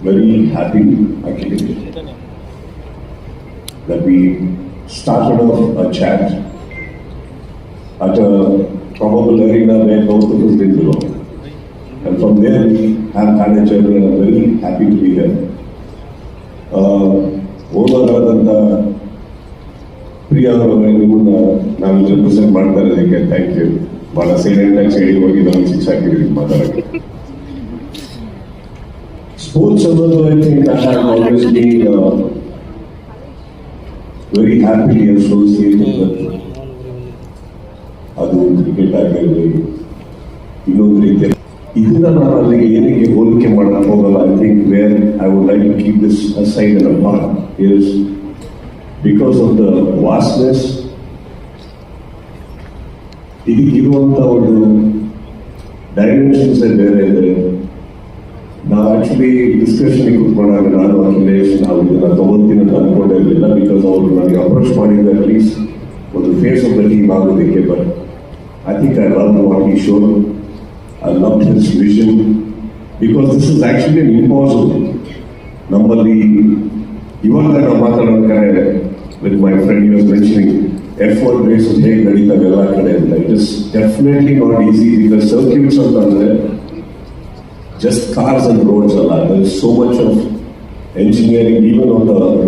very happy actually that we started off a chat at a probable arena where both of us did belong. And from there we have had a journey and I'm very happy to be here. ಓದೋರಾದಂಥ Priya ಅವರವರೇ ನಿಮ್ಮನ್ನ ನಾವು represent ಮಾಡ್ತಾ ಇರೋದಕ್ಕೆ thank you. ಭಾಳ ಸೈಲೆಂಟಾಗಿ ಸೈಡಿಗೆ ಹೋಗಿ ನಮಗೆ ಶಿಕ್ಷೆ ಹಾಕಿದ್ದೀವಿ ಮಾತಾಡೋಕ್ಕೆ. Sports ಅನ್ನೋದು I think I have always been very happily associated with ಅದು ಕ್ರಿಕೆಟ್ ಆಗಿರಲಿ ಇನ್ನೊಂದು ರೀತಿ ಇದನ್ನ ನಾನು ಅಲ್ಲಿಗೆ ಏನಕ್ಕೆ ಹೋಲಿಕೆ ಮಾಡಕ್ಕೆ ಹೋಗಲ್ಲ. I think where I would like to keep this aside and apart is because of the vastness ಇದಕ್ಕಿರುವಂಥ ಒಂದು ಡೈಮೆನ್ಷನ್ಸ್ ಬೇರೆ ಇದೆ. ನಾವು ಆಕ್ಚುಲಿ ಡಿಸ್ಕಷನ್ಗೆ ಕೂತ್ಕೊಂಡಾಗ ನಾನು ಅಖಿಲೇಶ್ ನಾವು ಇದನ್ನ ತಗೋತೀನಿ ಅಂತ ಅನ್ಕೊಂಡೇ ಇರಲಿಲ್ಲ. ಬಿಕಾಸ್ ಅವರು ನನಗೆ ಅಪ್ರೋಚ್ ಮಾಡಿದ್ರೆ ಅಟ್ಲೀಸ್ಟ್ ಒಂದು ಫೇಸ್ ಆಫ್ ದ ಟೀಮ್ ಆಗೋದಕ್ಕೆ. But I think I love what he showed. I loved his vision because this is actually an impossible. ನಮ್ಮಲ್ಲಿ ಇವಾಗ ನಾವು ಮಾತಾಡೋಕೆ with my friend he was mentioning F1 races ಹೇಗೆ ನಡೀತಾವೆ ಎಲ್ಲ ಕಡೆ ಅಂತ. It is definitely not easy because circuits ಅಂತಂದ್ರೆ just cars and roads ಅಲ್ಲ. There is so much of engineering even on the road.